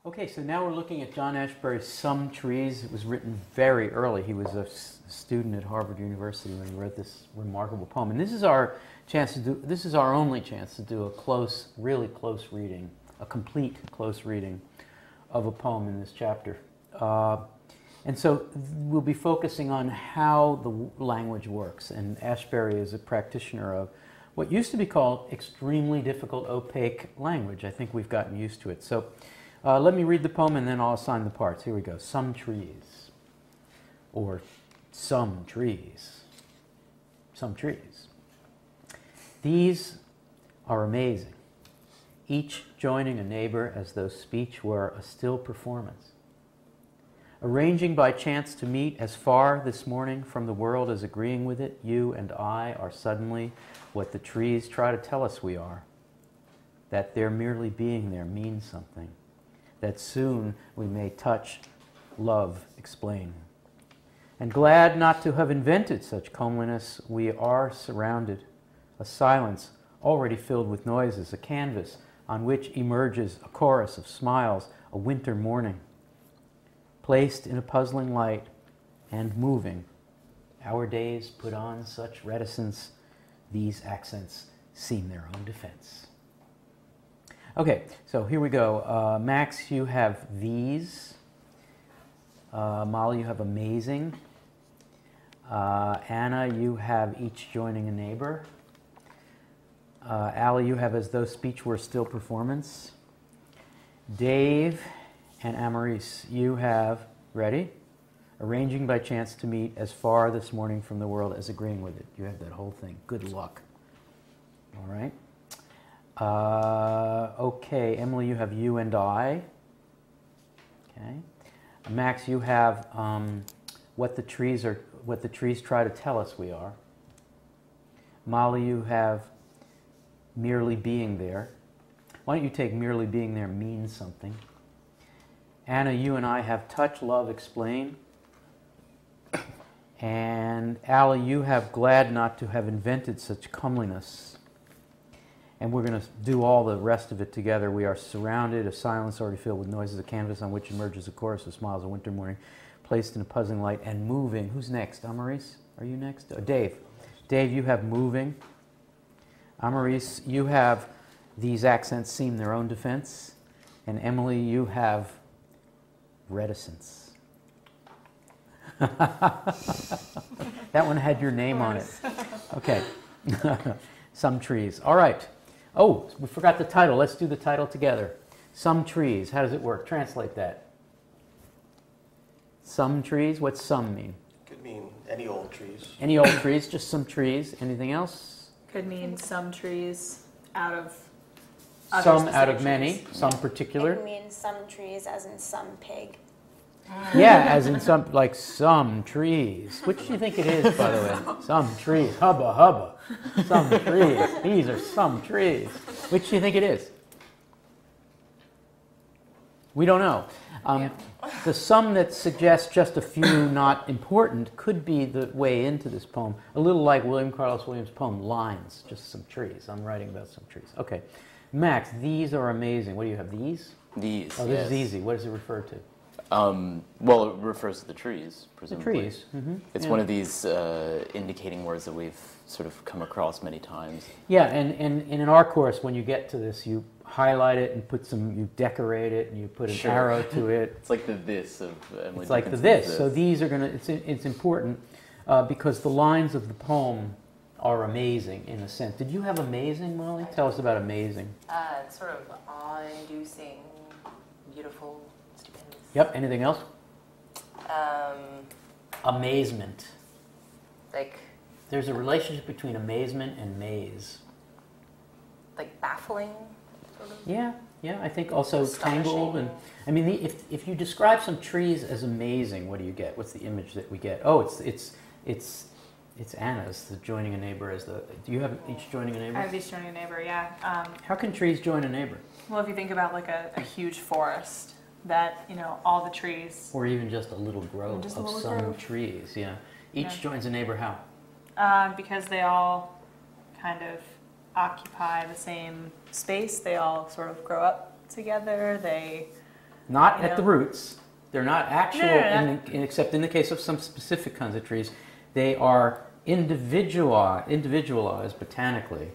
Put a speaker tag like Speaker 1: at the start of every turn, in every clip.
Speaker 1: Okay, so now we're looking at John Ashbery's Sometrees. It was written very early. He was a student at Harvard University when he wrote this remarkable poem. And this is our chance to do, this is our only chance to do a close, really close reading, a complete close reading of a poem in this chapter. And so we'll be focusing on how the language works. And Ashbery is a practitioner of what used to be called extremely difficult, opaque language. I think we've gotten used to it. So let me read the poem and then I'll assign the parts. Here we go. Some trees, or some trees. Some trees. These are amazing, each joining a neighbor as though speech were a still performance. Arranging by chance to meet as far this morning from the world as agreeing with it, you and I are suddenly what the trees try to tell us we are. That their merely being there means something. That soon we may touch, love, explain. And glad not to have invented such comeliness, we are surrounded. A silence already filled with noises, a canvas on which emerges a chorus of smiles, a winter morning. Placed in a puzzling light and moving, our days put on such reticence, these accents seem their own defense. Okay, so here we go. Max, you have these. Molly, you have amazing. Anna, you have each joining a neighbor. Allie, you have as though speech were still performance. Dave and Amaris, you have, ready? Arranging by chance to meet as far this morning from the world as agreeing with it. You have that whole thing. Good luck. All right. Okay, Emily, you have you and I. Okay. Max, you have what the trees try to tell us we are. Molly, you have merely being there. Why don't you take merely being there means something? Anna, you and I have touch, love, explain. And Allie, you have glad not to have invented such comeliness. And we're going to do all the rest of it together. We are surrounded, a silence already filled with noises, a canvas on which emerges a chorus of smiles, a winter morning, placed in a puzzling light and moving. Who's next? Amaris, are you next? Dave. Dave, you have moving. Amaris, you have these accents seem their own defense. And Emily, you have reticence. That one had your name on it. Okay. Some trees. All right. Oh, we forgot the title. Let's do the title together. Some trees. How does it work? Translate that. Some trees. What's some mean?
Speaker 2: Could mean any old trees.
Speaker 1: Any old trees. Just some trees. Anything else?
Speaker 3: Could mean some trees out of
Speaker 1: some out of many. Some particular.
Speaker 4: It could mean some trees as in some pig.
Speaker 1: Yeah, as in some, like some trees. Which do you think it is, by the way? Some trees. Hubba, hubba. Some trees. These are some trees. Which do you think it is? We don't know. The some that suggests just a few not important could be the way into this poem. A little like William Carlos Williams' poem, Lines, just some trees. I'm writing about some trees. Okay. Max, these are amazing. What do you have, these?
Speaker 5: These,
Speaker 1: Oh, this is easy. What does it refer to?
Speaker 5: Well, it refers to the trees, presumably.
Speaker 1: The trees. Mm-hmm.
Speaker 5: It's one of these indicating words that we've sort of come across many times.
Speaker 1: Yeah, and in our course, when you get to this, you highlight it and put some, you decorate it and you put an arrow to it.
Speaker 5: It's like the this of Emily.
Speaker 1: It's like the this. So these are going to, it's important because the lines of the poem are amazing in a sense. Did you have amazing, Molly? Tell us about amazing.
Speaker 6: It's sort of awe-inducing, beautiful, stupendous.
Speaker 1: Yep, anything else? Amazement.
Speaker 6: Like...
Speaker 1: There's a relationship between amazement and maze.
Speaker 6: Like baffling, sort of?
Speaker 1: Yeah, I think also tangled. And I mean, if you describe some trees as amazing, what do you get? What's the image that we get? Oh, it's Anna's, the joining a neighbor as the... Do you have each joining a neighbor?
Speaker 3: I have each joining a neighbor, yeah.
Speaker 1: How can trees join a neighbor?
Speaker 3: Well, if you think about like a huge forest, that, you know, all the trees...
Speaker 1: Or even just a little grove of some trees, yeah. Each joins a neighbor how?
Speaker 3: Because they all kind of occupy the same space. They all sort of grow up together. They
Speaker 1: Not
Speaker 3: You
Speaker 1: at the
Speaker 3: know?
Speaker 1: roots. They're not actual,
Speaker 3: No.
Speaker 1: except in the case of some specific kinds of trees. They are individualized botanically,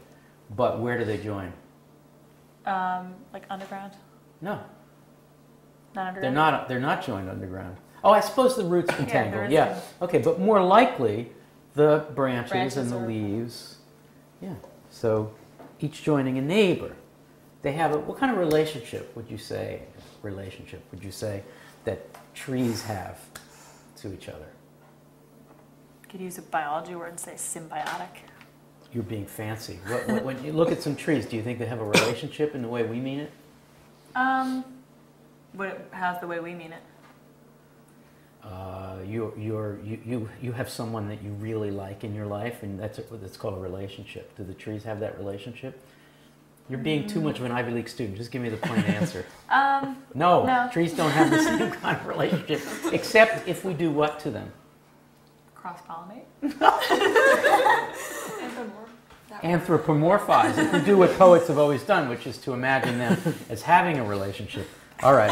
Speaker 1: but where do they join?
Speaker 3: Like underground?
Speaker 1: No,
Speaker 3: Not underground?
Speaker 1: they're not joined underground. Oh, I suppose the roots can
Speaker 3: there
Speaker 1: tangle.
Speaker 3: is
Speaker 1: Yeah. Okay, but more likely the branches
Speaker 3: Branches
Speaker 1: and the
Speaker 3: are-
Speaker 1: leaves. Yeah. So each joining a neighbor. They have what kind of relationship would you say that trees have to each other?
Speaker 3: Could use a biology word and say symbiotic.
Speaker 1: You're being fancy. When you look at some trees, do you think they have a relationship in the way we mean it?
Speaker 3: How's the way we mean it?
Speaker 1: You have someone that you really like in your life, and that's called a relationship. Do the trees have that relationship? You're being too much of an Ivy League student. Just give me the plain answer. No,
Speaker 3: No.
Speaker 1: trees don't have the same kind of relationship, except if we do what to them?
Speaker 3: Cross-pollinate?
Speaker 1: Anthropomorphize. If we do what poets have always done, which is to imagine them as having a relationship. All right.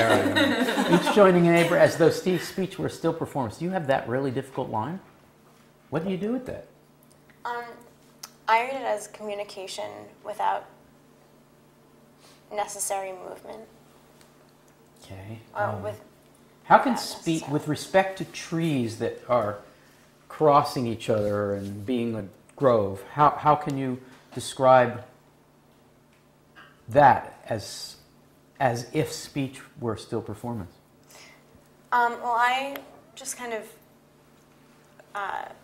Speaker 1: Each joining a neighbor as though speech were still performance. Do you have that really difficult line? What do you do with that?
Speaker 4: I read it as communication without necessary movement.
Speaker 1: Okay.
Speaker 4: Or with
Speaker 1: How can
Speaker 4: not
Speaker 1: speech,
Speaker 4: necessarily.
Speaker 1: with respect to trees that are crossing each other and being a grove, how can you describe that as if speech were still performance?
Speaker 4: Well, I just kind of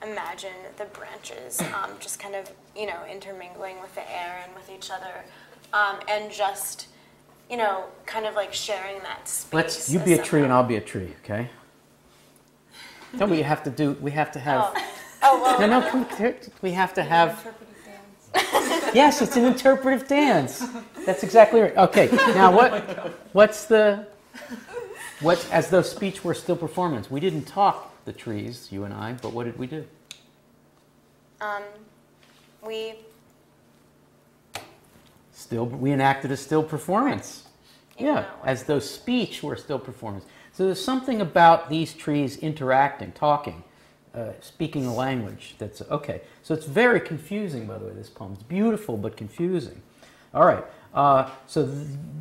Speaker 4: imagine the branches just kind of, intermingling with the air and with each other, and just, kind of like sharing that space.
Speaker 1: You be a tree and I'll be a tree, okay? No, we have to do. We have to have.
Speaker 4: Well.
Speaker 1: No, come here. We have to have. Yes, it's an interpretive dance. That's exactly right. Okay, now what's as though speech were still performance? We didn't talk, the trees, you and I, but what did we do? We enacted a still performance.
Speaker 4: Right.
Speaker 1: Yeah, as though speech were still performance. So there's something about these trees interacting, talking, speaking a language that's okay. So it's very confusing, by the way, this poem. It's beautiful but confusing. All right. So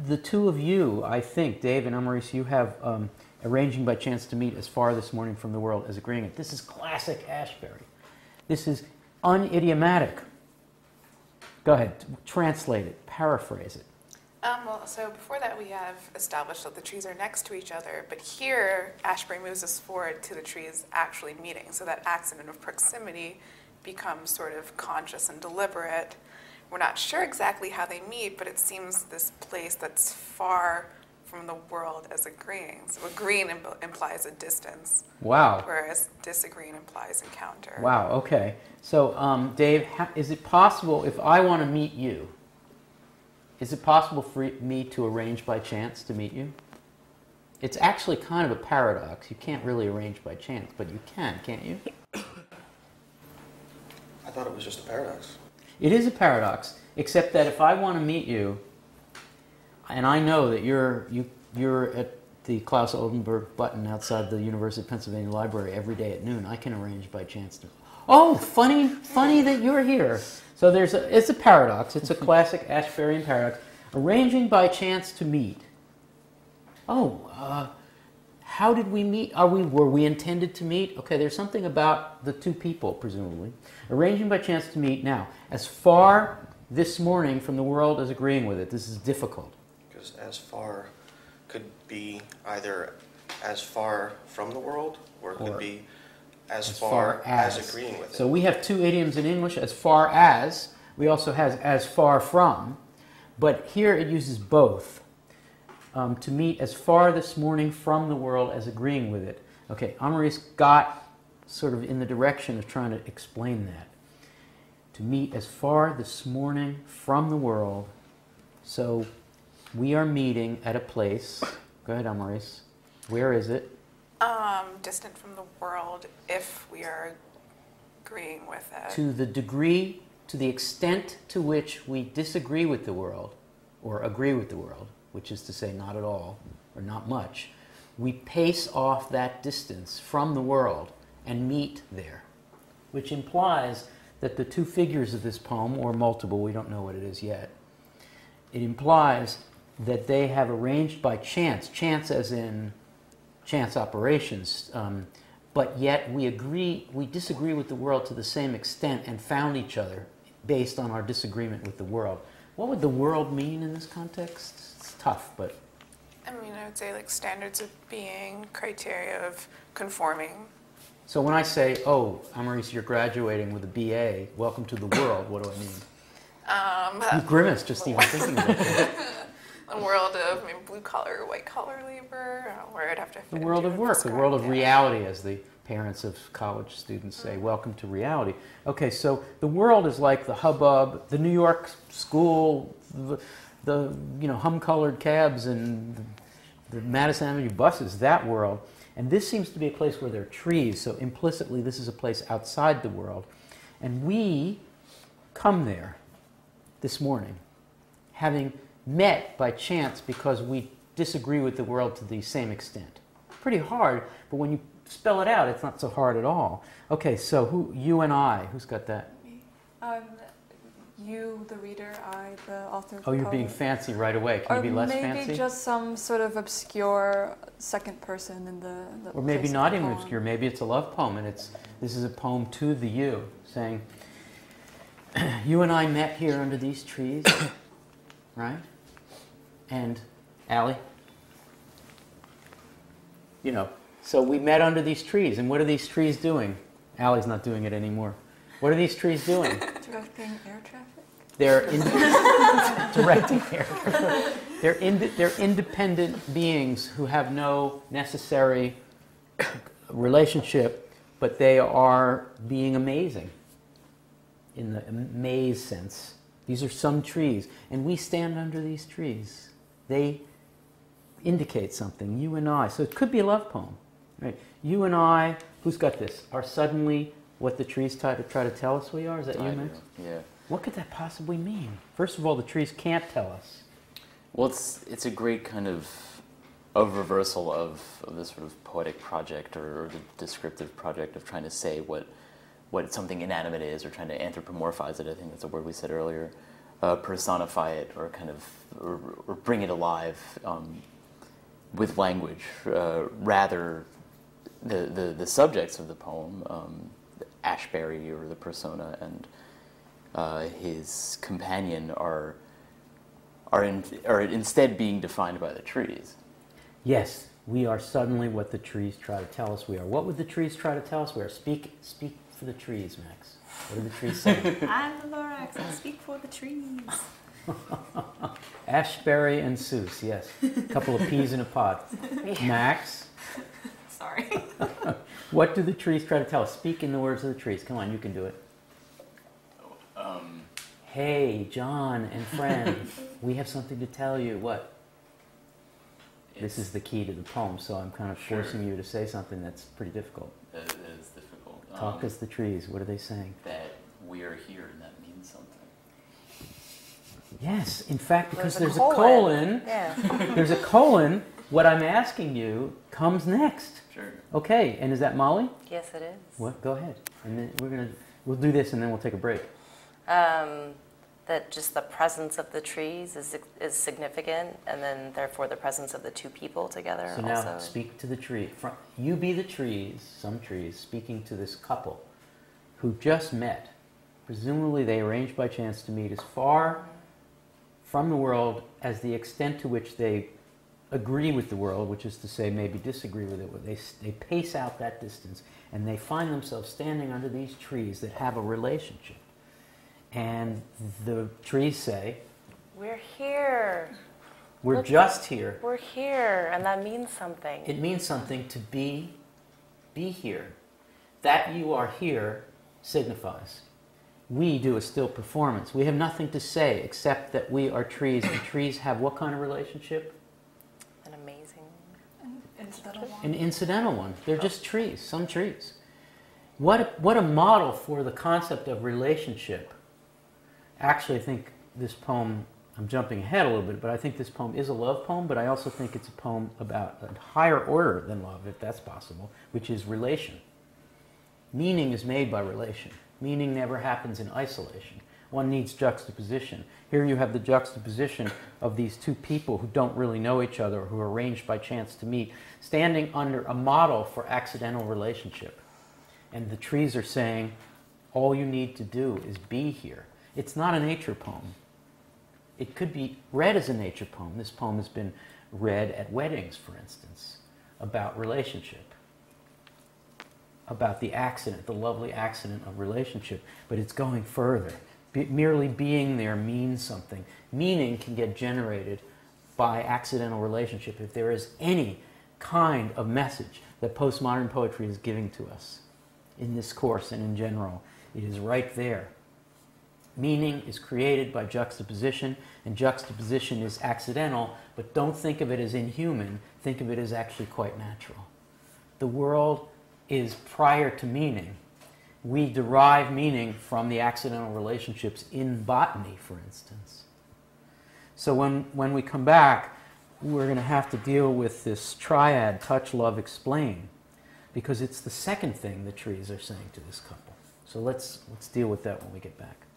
Speaker 1: the two of you, I think, Dave and Amaris, you have arranging by chance to meet as far this morning from the world as agreeing it. This is classic Ashbery. This is unidiomatic. Go ahead, translate it, paraphrase it.
Speaker 7: So before that we have established that the trees are next to each other, but here Ashbery moves us forward to the trees actually meeting, so that accident of proximity becomes sort of conscious and deliberate. We're not sure exactly how they meet, but it seems this place that's far from the world as agreeing. So agreeing implies a distance.
Speaker 1: Wow.
Speaker 7: Whereas disagreeing implies encounter.
Speaker 1: Wow, okay. So, Dave, is it possible, if I want to meet you, is it possible for me to arrange by chance to meet you? It's actually kind of a paradox. You can't really arrange by chance, but you can, can't you?
Speaker 2: I thought it was just a paradox.
Speaker 1: It is a paradox, except that if I want to meet you, and I know that you're at the Klaus Oldenburg button outside the University of Pennsylvania Library every day at noon, I can arrange by chance to. Oh, funny that you're here. So it's a paradox. It's a classic Ashberian paradox. Arranging by chance to meet. Oh, how did we meet? Were we intended to meet? Okay, there's something about the two people, presumably. Arranging by chance to meet. Now, as far this morning from the world as agreeing with it, this is difficult.
Speaker 2: Because as far could be either as far from the world, or it could be as far as agreeing with it.
Speaker 1: So we have two idioms in English, as far as. We also have as far from. But here it uses both. To meet as far this morning from the world as agreeing with it. Okay, Amaris got sort of in the direction of trying to explain that. To meet as far this morning from the world. So we are meeting at a place. Go ahead, Amaris. Where is it?
Speaker 7: Distant from the world if we are agreeing with it.
Speaker 1: To the extent to which we disagree with the world, or agree with the world, which is to say not at all, or not much, we pace off that distance from the world and meet there, which implies that the two figures of this poem, or multiple, we don't know what it is yet, it implies that they have arranged by chance, chance as in chance operations, but yet we disagree with the world to the same extent and found each other based on our disagreement with the world. What would the world mean in this context? It's tough, but...
Speaker 7: I mean, I would say like standards of being, criteria of conforming.
Speaker 1: So when I say, oh, Amaris, you're graduating with a BA, welcome to the world, what do I mean? You grimace just even thinking about that.
Speaker 7: A world of maybe blue collar, white collar labor, where I'd have to fit
Speaker 1: The world
Speaker 7: into
Speaker 1: of
Speaker 7: with
Speaker 1: work,
Speaker 7: this
Speaker 1: the
Speaker 7: guy.
Speaker 1: world of
Speaker 7: Yeah.
Speaker 1: reality, as the parents of college students say, welcome to reality. Okay, so the world is like the hubbub, the New York school, the hum-colored cabs and the Madison Avenue buses, that world. And this seems to be a place where there are trees, so implicitly this is a place outside the world. And we come there this morning, having met by chance because we disagree with the world to the same extent. Pretty hard, but when you spell it out, it's not so hard at all. Okay, so you and I, who's got that?
Speaker 8: You, the reader, I, the author.
Speaker 1: Oh, you're being fancy right away. Can you be less fancy?
Speaker 8: Or maybe just some sort of obscure second person in the
Speaker 1: or maybe
Speaker 8: place of
Speaker 1: not
Speaker 8: the
Speaker 1: even
Speaker 8: poem.
Speaker 1: obscure. Maybe it's a love poem, and this is a poem to the you, saying, you and I met here under these trees, right? And Allie, so we met under these trees, and what are these trees doing? Allie's not doing it anymore. What are these trees doing?
Speaker 8: Directing air traffic?
Speaker 1: They're directing air traffic. They're independent beings who have no necessary relationship, but they are being amazing in the amaze sense. These are some trees, and we stand under these trees. They indicate something, you and I. So it could be a love poem. Right? You and I, who's got this, are suddenly what the trees try to tell us we are? Is that you, Max?
Speaker 5: Yeah.
Speaker 1: What could that possibly mean? First of all, the trees can't tell us.
Speaker 5: Well, it's a great kind of reversal of this sort of poetic project or the descriptive project of trying to say what something inanimate is, or trying to anthropomorphize it. I think that's a word we said earlier. Personify it, or kind of or bring it alive with language. Rather, the subjects of the poem, Ashbury or the persona, and his companion are instead being defined by the trees.
Speaker 1: Yes, we are suddenly what the trees try to tell us we are. What would the trees try to tell us we are? Speak for the trees, Max. What do the trees say?
Speaker 3: I'm the Lorax, I speak for the trees.
Speaker 1: Ashbury and Seuss, yes. A couple of peas in a pod. Max?
Speaker 3: Sorry.
Speaker 1: What do the trees try to tell us? Speak in the words of the trees. Come on, you can do it. Hey, John and friend, we have something to tell you. What? This is the key to the poem, so I'm kind of forcing you to say something that's pretty difficult.
Speaker 5: That is difficult.
Speaker 1: Talk as the trees. What are they saying?
Speaker 5: That we are here, and that means something.
Speaker 1: Yes, in fact, because there's a
Speaker 6: colon.
Speaker 1: colon.
Speaker 6: Yeah.
Speaker 1: There's a colon. What I'm asking you comes next.
Speaker 5: Sure.
Speaker 1: Okay, and is that Molly?
Speaker 6: Yes, it is.
Speaker 1: What? Go ahead. And then we'll do this, and then we'll take a break.
Speaker 6: That just the presence of the trees is significant, and then therefore the presence of the two people together
Speaker 1: So now
Speaker 6: also.
Speaker 1: speak to the tree. You be the trees, some trees, speaking to this couple who just met. Presumably they arranged by chance to meet as far from the world as the extent to which they agree with the world, which is to say maybe disagree with it. They pace out that distance, and they find themselves standing under these trees that have a relationship. And the trees say,
Speaker 6: We're here.
Speaker 1: we're
Speaker 6: Look,
Speaker 1: just here.
Speaker 6: We're here, and that means something.
Speaker 1: It means something to be here. That you are here signifies. We do a still performance. We have nothing to say except that we are trees, and trees have what kind of relationship?
Speaker 6: An amazing.
Speaker 1: An incidental one. They're just trees, some trees. What a model for the concept of relationship. Actually, I think this poem I'm jumping ahead a little bit, but I think this poem is a love poem, but I also think it's a poem about a higher order than love, if that's possible, which is relation. Meaning is made by relation. Meaning never happens in isolation. One needs juxtaposition. Here you have the juxtaposition of these two people who don't really know each other, who are arranged by chance to meet, standing under a model for accidental relationship. And the trees are saying, all you need to do is be here. It's not a nature poem. It could be read as a nature poem. This poem has been read at weddings, for instance, about relationship, about the accident, the lovely accident of relationship. But it's going further. Merely being there means something. Meaning can get generated by accidental relationship if there is any kind of message that postmodern poetry is giving to us in this course and in general. It is right there. Meaning is created by juxtaposition, and juxtaposition is accidental, but don't think of it as inhuman. Think of it as actually quite natural. The world is prior to meaning. We derive meaning from the accidental relationships in botany, for instance. So when we come back, we're going to have to deal with this triad, touch, love, explain, because it's the second thing the trees are saying to this couple. So let's deal with that when we get back.